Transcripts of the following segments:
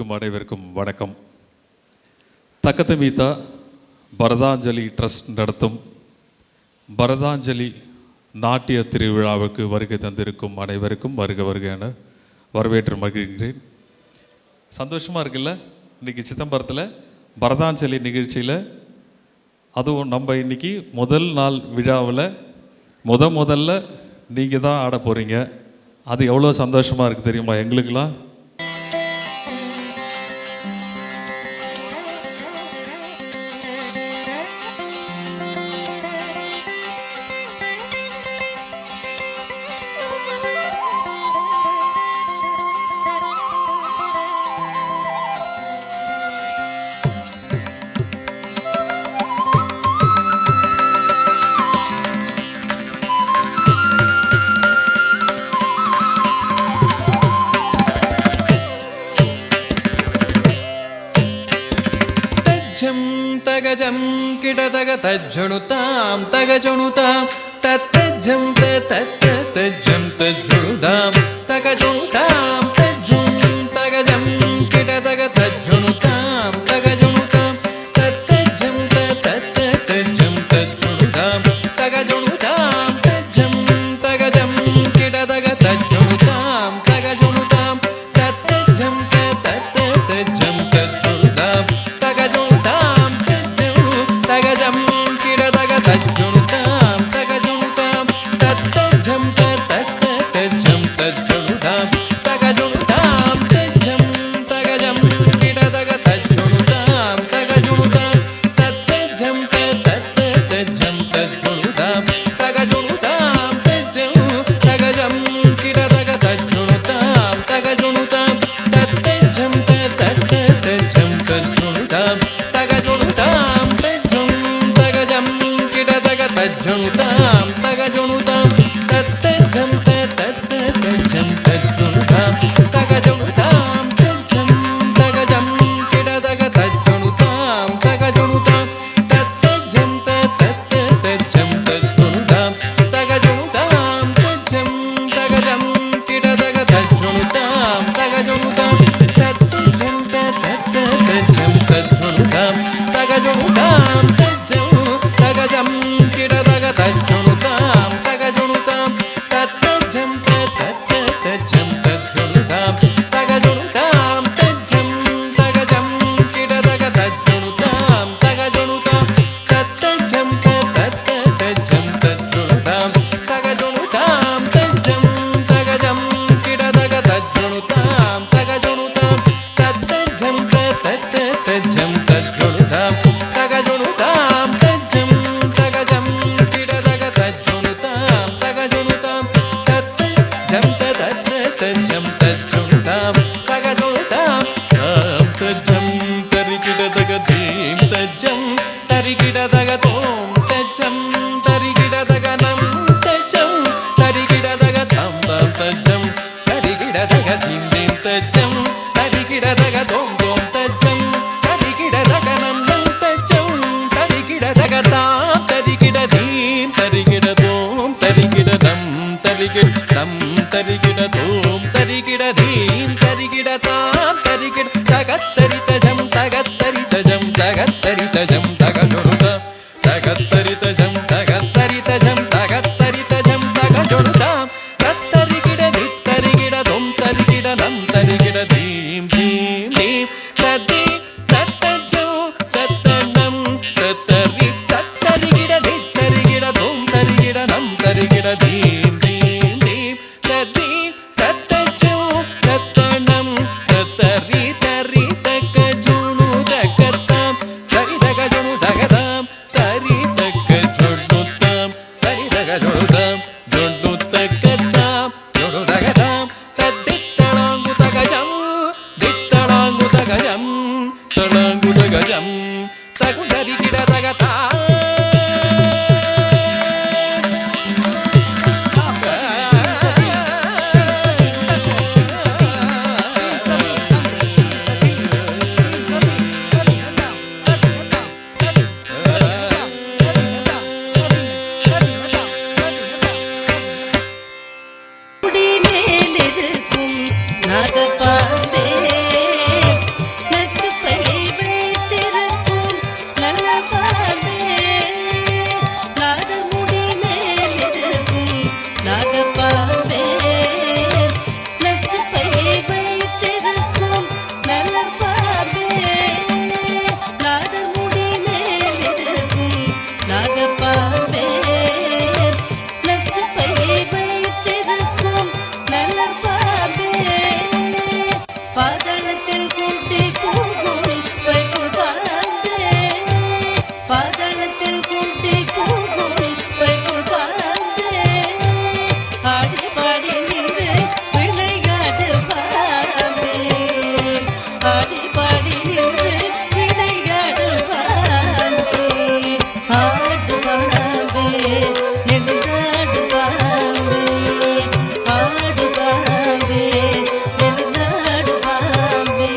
அனைவருக்கும் வணக்கம். தக்கத்தமீதா பரதாஞ்சலி ட்ரஸ்ட் நடத்தும் பரதாஞ்சலி நாட்டிய திருவிழாவுக்கு வருகை தந்திருக்கும் அனைவருக்கும் வருக வருக என வரவேற்று மகிழ்கிறேன். சந்தோஷமாக இருக்குல்ல? இன்றைக்கி சிதம்பரத்தில் பரதாஞ்சலி நிகழ்ச்சியில், அதுவும் நம்ம இன்றைக்கி முதல் நாள் விழாவில் முதல்ல நீங்கள் தான் ஆட போகிறீங்க. அது எவ்வளோ சந்தோஷமாக இருக்குது தெரியுமா எங்களுக்கெல்லாம். तगजं किडतग तज्जणुतां तगजणुतां तत्तज्जं तत्तज्जं तज्जणुतां तगजणुतां तज्जुं तगजं किडतग तज्जणुतां तगजणुतां तत्तज्जं तत्तज्जं तज्जणुतां तगजणुतां तज्जं तगजं किडतग तज्जणुतां तगजणुतां तत्तज्जं तत्तज्जं तज्जणुतां तगजणुतां तगजं किडतग तज्जणुतां तगजणुतां तत्तज्जं तत्तज्जं तज्जणुतां तगजणुतां तज्जं तगजं किडतग तज्जणुतां तगजणुतां तत्तज्जं तत्तज्जं तज्जणुतां तगजणुतां तज्जं तगजं किडतग तज्जणुतां तगजणुतां तत्तज्जं तत्तज्जं तज्जणुतां तगजणुतां तज्जं तगजं किडतग तज्जणुतां तगजणुतां तत्तज्जं तत्तज्जं तज्जणुतां तगजणुतां तज्जं तगजं किडतग तज्जणुतां तगजणुतां तत्तज्जं तत्तज्जं तज्जणुतां तगजणुतां तज्जं तगजं किडतग तज्जणुतां तगजणुतां तत्तज्जं तत्तज्जं तज्जणुतां तगजणुतां तज्जं तगजं किडतग तज्जणुतां तगजणुतां तत्तज्जं तत्तज्जं तज्जणुतां तगजणुतां तज्जं तगजं किडतग तज्जणुतां तगजणुतां तत्तज्जं तत्तज्जं तज्जणुतां तगजणुतां तज्जं तगजं किडतग तज्जणुतां तगजणुतां तत्तज्जं तत्तज्जं तज्जणुतां तगजणुतां तज्जं तगजं किडतग तज्जणुतां तगजणुतां तत्तज्जं तत्तज्जं तज्जणुतां तगजणुतां तज्जं तरिकिडतग धीं तज्जं तरिकिडतग तों तज्जं तरिकिडतग नं तज्जं तरिकिडतग तं तं तज्जं तरिकिडतग धीं धीं तज्जं तरिकिडतग तों तों तज्जं तरिकिडतग नं नं तज्जं तरिकिडतग तां तरिकिड धीं तरिकिड तों तरिकिड तं तरिकिड तं तरिकिड तों तरिकिड धीं तरिकिड तां तरिकिड तगत्तरितजं तगत्तरितजं तगत्तरितजं तगजणुतां तगत्तरितजं तगत्तरितजं तगत्तरितजं तगजणुतां तत्तरिकिड धित्तरिकिड तों तरिकिड नं तरिकिड धीं धीं धीं तद्धि तत्तज्जं तत्तनं तत्तरि तत्तरिकिड धित्तरिकिड तों तरिकिड नं तरिकिड धीं धीं धीं तद्धि तत्तज्जं तत्तनं तत्तरि तरि तगजणु तगतां तरि तगजणु तगतां तरि तगजणुतां तरि तगजणुतां जणु तगतां जणु तगतां तद्दित्तणांगु तगजं दित्तणांगु तगजं तणांगु तगजं तगु तरिकिड तगतां மேலிருக்கும் நாகப்பாம்பே ஆடி பாடி நின்று விளையாடு பாம்பே ஆடு பாம்பே நெடுங்காடு பாம்பே ஆடு பாம்பே நெடுங்காடு பாம்பே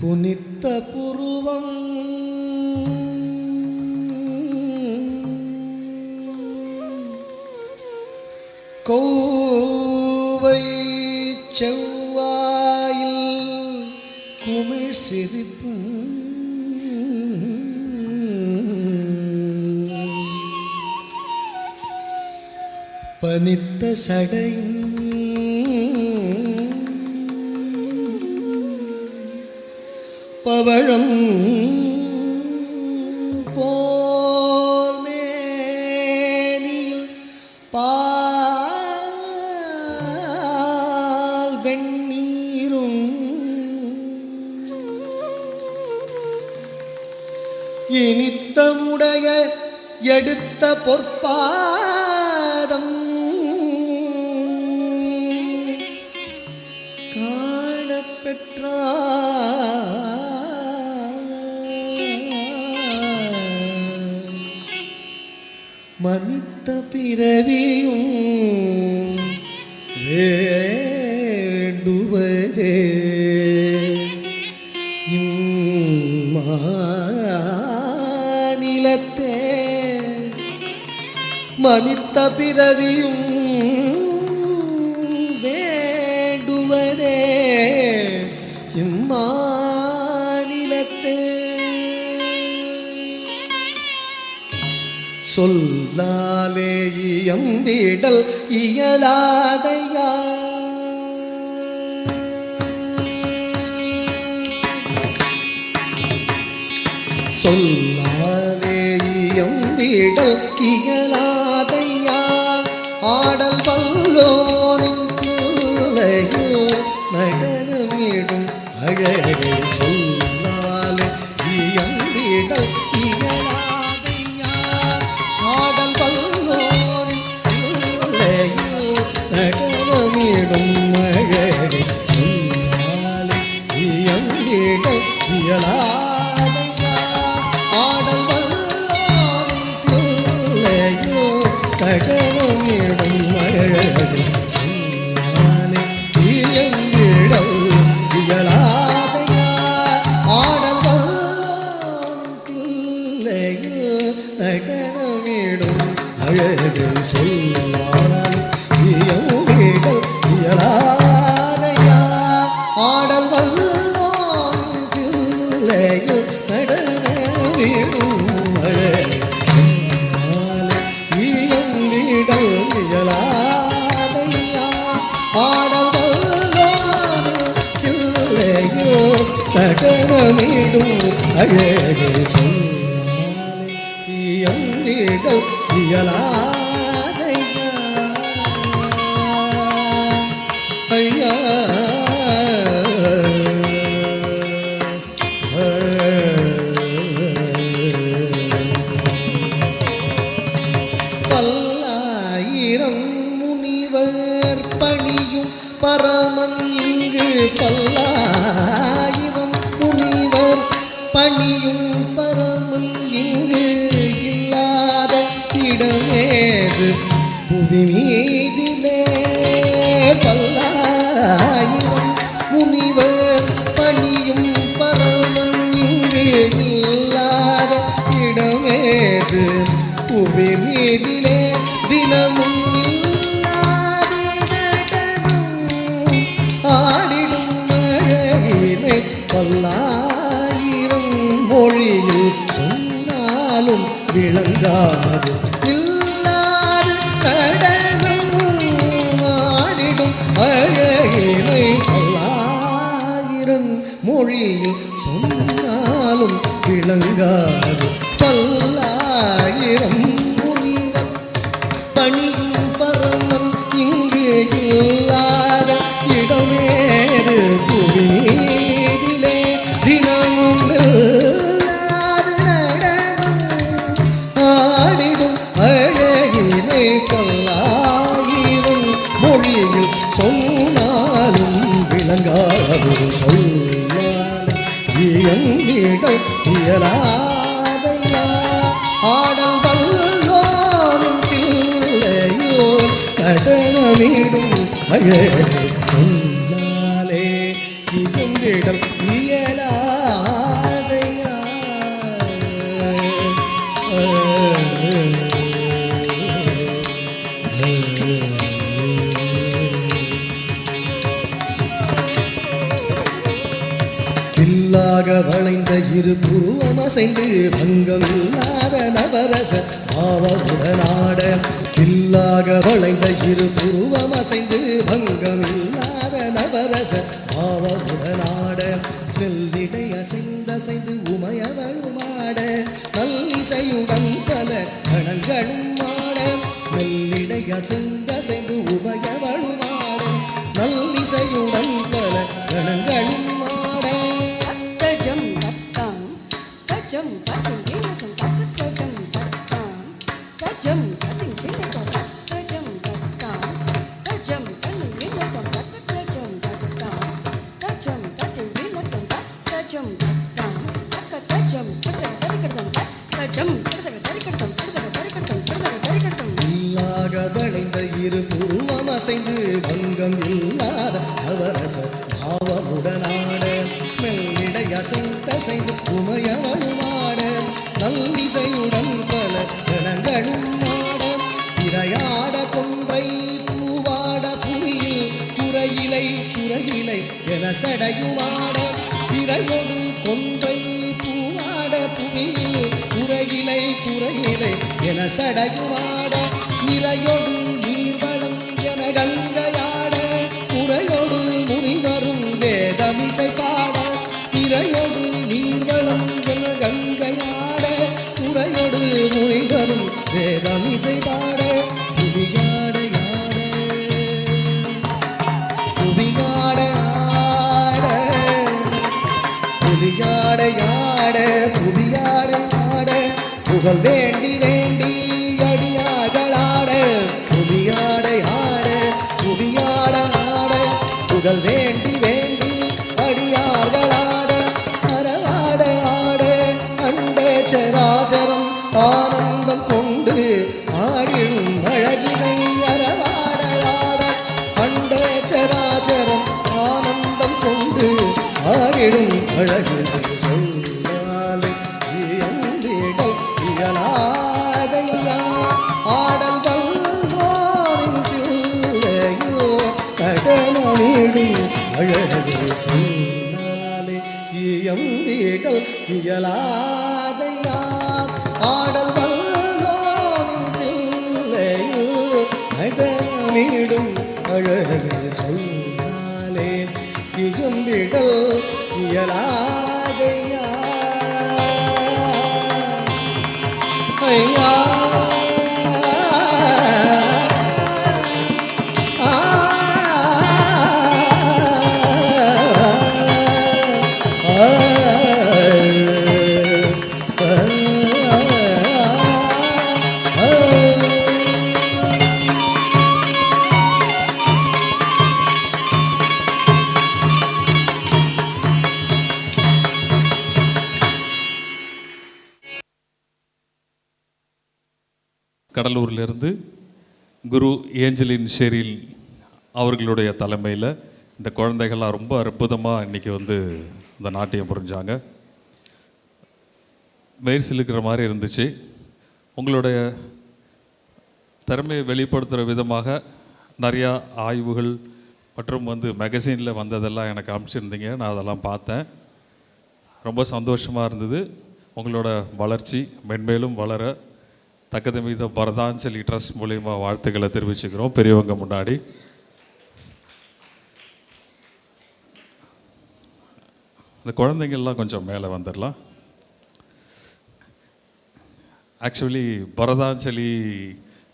குனித்த புருவம் கோவை செவ்வாயில் குமிழ் சிரிப்பு பனித்த சடையும் பவழம் போல் மேனியில் பால் வெண்ணீரும் இனித்தமுடைய எடுத்த பொற்பாதம் மனித்த பிறவியும் வேண்டுவதே இம்மாநிலத்தே மனித்த பிறவியும் வேண்டுவதே இம்மாநிலத்தே சொல்லாலே இயம்பிடல் இயலாதையா சொல்லாலே இயம்பிடல் இயலாதையா ஆடல் வல்லோனின் பிள்ளையில் நடனமிடும் அழகை சொல்லாலே இயம்பிடல் இயலாதையா ஆடல் வல்லோனின் பிள்ளையில் நடனமிடும் அழகை சொல்லாலே இயம்பிடல் இயலாதையா ஆடல் வல்லோனின் பிள்ளையில் நடனமிடும் அழகை சொல்லாலே இயம்பிடல் இயலாதையா ஆடல் வல்லோனின் பிள்ளையில் நடனமிடும் அழகை சொல்லாலே இயம்பிடல் இயலாதையா ஆடல் வல்லோனின் பிள்ளையில் நடனமிடும் அழகை சொல்லாலே இயம்பிடல் இயலாதையா ஆடல் வல்லோனின் பிள்ளையில் நடனமிடும் அழகை சொல்லாலே இயம்பிடல் இயலாதையா ஐயா பல்லாயிரம் முனிவர் பணியும் பரமன் இங்கு பல்லாயிரம் முனிவர் பணியும் பரமன் இங்கு இல்லாத இடமேது புவி மீதிலே பல்லாயிரம் முனிவர் பணியும் பரமன் இங்கு இல்லாத இடமேது புவி மீதிலே தினமும் ஆடிடும் அழகினை பல்லாயிரம் மொழியில் சொன்னாலும் விளங்காது இல்லாது கடனும் ஆடிடும் அழகினை பல்லாயிரம் மொழியில் சொன்னாலும் விளங்காது பல்லாயிரம் முனிவர் பணியும் பரமன் இங்கு இல்லாத இடமேறு புவியிலே தினமும் ஆடிடும் அழகினை பல்லாயிரம் மொழியில் சொன்னாலும் விளங்காது சொல்லால் இயங்கிடல் இயலாதையா ஆடல் வல்லோனும் பிள்ளையோ கடனமிடும் அழகை சொன்னாலே இயங்கிடல் இயலா இரு புருவமசைந்து பங்கம் இல்லாத நவரச பாவமுடனாட இல்லாக வளைந்த இரு புருவமசைந்து பங்கம் இல்லாத நவரச பாவமுடனாட செல்லிடை அசைந்தசைந்து உமையவளுமாட நல்லிசையுடன் பல கணங்களும் ஆட மெல்லிடை அசைந்தசைந்து உமையவளுமாட நல்லிசையுடன் பல கணங்களும் ஆட தஜம் தத்தாம் தஜம் தஜம் தினகம் தஜம் தத்தாம் தஜம் தஜம் தினகம் தஜம் தத்தாம் தஜம் தஜம் தினகம் தஜம் தத்தாம் தஜம் தஜம் தினகம் தஜம் தத்தாம் தஜம் தஜம் தரிகடம் தஜம் தஜம் தரிகடம் தரிகடம் இல்லாக வளைந்த இரு புருவம் அசைந்து பங்கம் இல்லாத நவரச பாவமுடனாட மெல்லிடை அசைந்தசைந்து உமையவளுமாட நல்லிசையுடன் பல கணங்களும் ஆட திரையாட கொன்றை பூவாட புவியில் குறையிலை குறையிலை என சடையுமாட திரையொடு கொன்றை பூவாட புவியில் குறையிலை குறையிலை என சடையுமாட நிறையொடு நீர்வளம் என கங்கையாட குறையொடு முனிவரும் வேதமிசை பாட நிறையொடு நீர்வளம் என கங்கையாட குறையொடு முனிவரும் வேதமிசை பாட புவியாட யாட புவியாட ஆட புவியாட யாட புவியாட ஆட புகழ் வேண்டி வேண்டி அடியார்களாட புவியாட ஆட புவியாட ஆட புகழ் வேண்டி வேண்டி அடியார்களாட அறவாட ஆட அண்ட சராசரம் ஆனந்தம் கொண்டு ஆடிடும் அழகினை அறவாட ஆட அண்ட சராசரம் ஆனந்தம் கொண்டு ஆடிடும் அழகினை சொல்லாலை இயந்திடல் இயலாதையா ஆடல் வல்வாரின் பிள்ளையோ கடனமிடும் அழகு சொன்னாலே இயம்பிடல் இயலாதையா ஆடல் வல்வாரின் பிள்ளையோ கடனமிடும் அழகு சொன்னாலே இயம்பிடல் இயலாதையா ஐயா கடலூரிலிருந்து குரு ஏஞ்சலின் ஷெரில் அவர்களுடைய தலைமையில் இந்த குழந்தைகள்லாம் ரொம்ப அற்புதமாக இன்றைக்கி வந்து இந்த நாட்டியம் புரிஞ்சாங்க. மயிர் சிலுக்கிற மாதிரி இருந்துச்சு. உங்களுடைய திறமையை வெளிப்படுத்துகிற விதமாக நிறையா ஆய்வுகள் மற்றும் வந்து மேகசினில் வந்ததெல்லாம் எனக்கு அனுப்பிச்சிருந்தீங்க. நான் அதெல்லாம் பார்த்தேன். ரொம்ப சந்தோஷமாக இருந்தது. உங்களோட வளர்ச்சி மென்மேலும் வளர தக்கது மீத பரதாஞ்சலி ட்ரஸ்ட் மூலிமா வாழ்த்துக்களை தெரிவிச்சுக்கிறோம் பெரியவங்க முன்னாடி. இந்த குழந்தைங்கள்லாம் கொஞ்சம் மேலே வந்துடலாம். ஆக்சுவலி பரதாஞ்சலி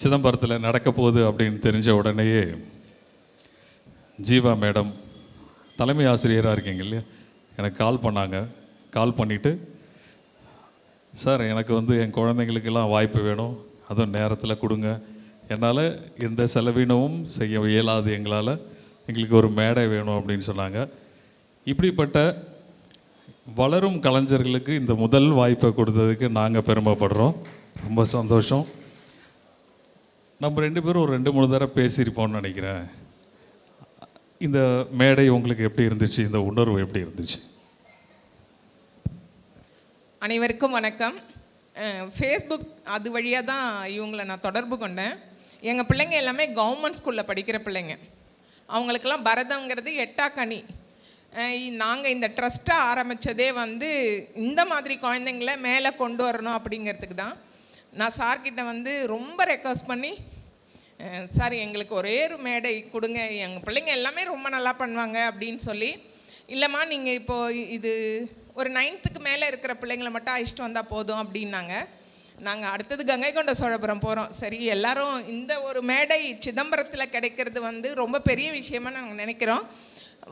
சிதம்பரத்தில் நடக்க போகுது அப்படின்னு தெரிஞ்ச உடனேயே ஜீவா மேடம் தலைமை ஆசிரியராக இருக்கீங்க இல்லையா, எனக்கு கால் பண்ணாங்க. கால் பண்ணிவிட்டு, சார் எனக்கு வந்து என் குழந்தைங்களுக்கெல்லாம் வாய்ப்பு வேணும், அதுவும் நேரத்தில் கொடுங்க, என்னால் எந்த செலவினமும் செய்ய இயலாது, எங்களுக்கு ஒரு மேடை வேணும் அப்படின்னு சொன்னாங்க. இப்படிப்பட்ட வளரும் கலைஞர்களுக்கு இந்த முதல் வாய்ப்பை கொடுத்ததுக்கு நாங்கள் பெருமைப்படுறோம். ரொம்ப சந்தோஷம். நம்ம ரெண்டு பேரும் ஒரு 2-3 தடவை பேசியிருப்போம்னு நினைக்கிறேன். இந்த மேடை உங்களுக்கு எப்படி இருந்துச்சு? இந்த உணர்வு எப்படி இருந்துச்சு? அனைவருக்கும் வணக்கம். ஃபேஸ்புக் அது வழியாக தான் இவங்களை நான் தொடர்பு கொண்டேன். எங்கள் பிள்ளைங்க எல்லாமே கவர்மெண்ட் ஸ்கூலில் படிக்கிற பிள்ளைங்க. அவங்களுக்கெல்லாம் பரதங்கிறது எட்டாக்கனி. நாங்கள் இந்த ட்ரஸ்ட்டை ஆரம்பித்ததே வந்து இந்த மாதிரி குழந்தைங்கள மேலே கொண்டு வரணும் அப்படிங்கிறதுக்கு தான். நான் சார்கிட்ட வந்து ரொம்ப ரெக்வஸ்ட் பண்ணி, சார் எங்களுக்கு ஒரே ஒரு மேடை கொடுங்க, எங்கள் பிள்ளைங்க எல்லாமே ரொம்ப நல்லா பண்ணுவாங்க அப்படின்னு சொல்லி, இல்லைம்மா நீங்கள் இப்போது இது ஒரு 9th மேலே இருக்கிற பிள்ளைங்களை மட்டும் அழைச்சிட்டு வந்தால் போதும் அப்படின்னாங்க. நாங்கள் அடுத்தது கங்கை கொண்ட சோழபுரம் போகிறோம். சரி, எல்லாரும் இந்த ஒரு மேடை சிதம்பரத்தில் கிடைக்கிறது வந்து ரொம்ப பெரிய விஷயமாக நாங்கள் நினைக்கிறோம்.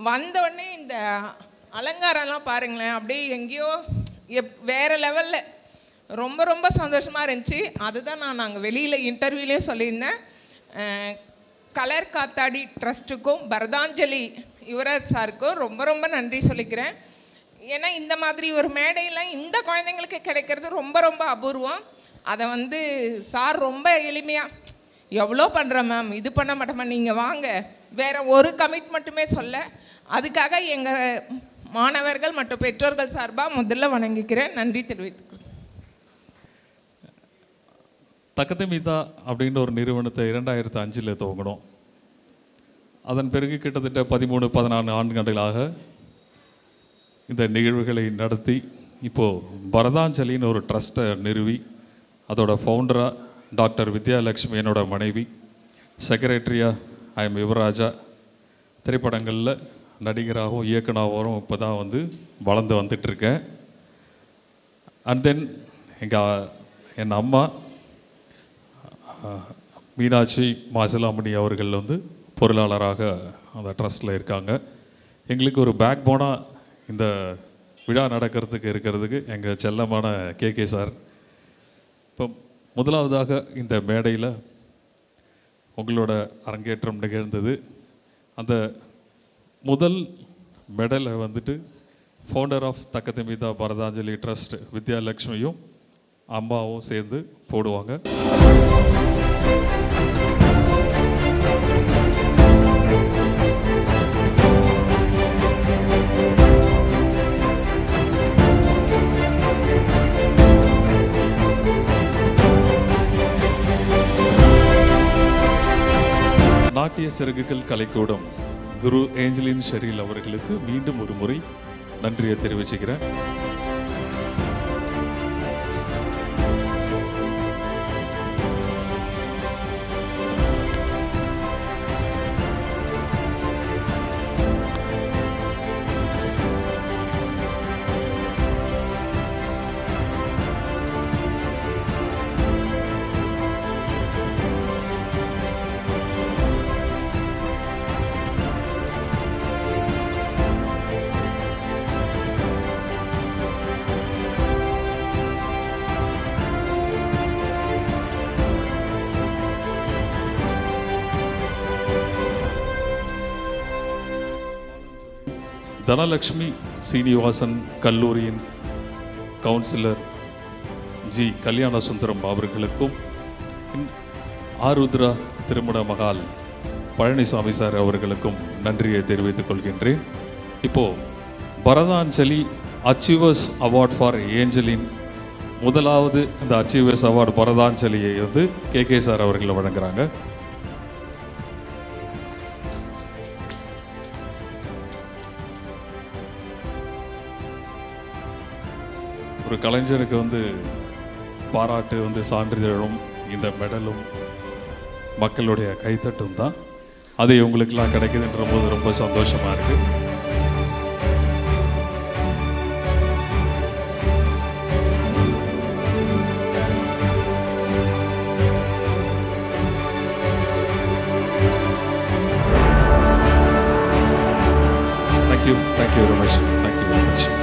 வந்தோடனே இந்த அலங்காரம்லாம் பாருங்களேன், அப்படியே எங்கேயோ வேறு லெவலில் ரொம்ப ரொம்ப சந்தோஷமாக இருந்துச்சு. அதுதான் நாங்கள் வெளியில் இன்டர்வியூலேயே சொல்லியிருந்தேன். கலர் காத்தாடி ட்ரஸ்ட்டுக்கும் பரதாஞ்சலி யுவராஜ் சாருக்கும் ரொம்ப ரொம்ப நன்றி சொல்லிக்கிறேன். ஏன்னா இந்த மாதிரி ஒரு மேடையில் இந்த குழந்தைங்களுக்கு கிடைக்கிறது ரொம்ப ரொம்ப அபூர்வம். அதை வந்து சார் ரொம்ப எளிமையாக, எவ்வளோ பண்ணுறேன் மேம், இது பண்ண மாட்டோமா, நீங்கள் வாங்க, வேறு ஒரு கமிட்மெண்ட்டுமே சொல்ல. அதுக்காக எங்கள் மாணவர்கள் மற்றும் பெற்றோர்கள் சார்பாக முதல்ல வணங்கிக்கிறேன், நன்றி தெரிவித்துக்கிறேன். தக்கதமிதா அப்படின்ற ஒரு நிறுவனத்தை 2005 துவங்கணும். அதன் பிறகு கிட்டத்தட்ட 13-14 ஆண்டுகளாக இந்த நிகழ்வுகளை நடத்தி இப்போது பரதாஞ்சலின்னு ஒரு ட்ரஸ்ட்டை நிறுவி அதோட ஃபவுண்டராக டாக்டர் வித்யாலட்சுமி என்னோட மனைவி, செக்ரட்டரியாக ஐஎம் யுவராஜா, திரைப்படங்களில் நடிகராகவும் இயக்குனராகவும் இப்போ தான் வந்து வளர்ந்து வந்துட்டுருக்கேன். அண்ட் தென் என் அம்மா மீனாட்சி மாசிலாமணி அவர்கள் வந்து பொருளாளராக அந்த ட்ரஸ்ட்டில் இருக்காங்க. எங்களுக்கு ஒரு பேக் போனாக இந்த விழா இருக்கிறதுக்கு எங்கள் செல்லமான கே சார். இப்போ முதலாவதாக இந்த மேடையில் உங்களோட அரங்கேற்றம் நிகழ்ந்தது. அந்த முதல் மெடலை வந்துட்டு ஃபவுண்டர் ஆஃப் தக்கதமிதா பரதாஞ்சலி ட்ரஸ்ட் வித்யாலட்சுமியும் அம்மாவும் சேர்ந்து போடுவாங்க. நாட்டிய சிறகுகள் கலைக்கூடம் குரு ஏஞ்சலின் ஷெரீல் அவர்களுக்கு மீண்டும் ஒரு முறை நன்றியை தெரிவிச்சுக்கிறேன். தனலக்ஷ்மி சீனிவாசன் கல்லூரியின் கவுன்சிலர் ஜி கல்யாண சுந்தரம் அவர்களுக்கும், ஆருத்ரா திருமண மகால் பழனிசாமி சார் அவர்களுக்கும் நன்றியை தெரிவித்துக் கொள்கின்றேன். இப்போது பரதாஞ்சலி அச்சீவர்ஸ் அவார்ட் ஃபார் ஏஞ்சலின் முதலாவது இந்த அச்சீவர்ஸ் அவார்டு பரதாஞ்சலியை வந்து கே சார் அவர்களை வழங்குறாங்க. ஒரு கலைஞருக்கு வந்து பாராட்டு வந்து சான்றிதழும் இந்த மெடலும் மக்களுடைய கைத்தட்டும் தான். அது இவங்களுக்கெல்லாம் கிடைக்குதுன்ற போது ரொம்ப சந்தோஷமாக இருக்குது. Thank you very much.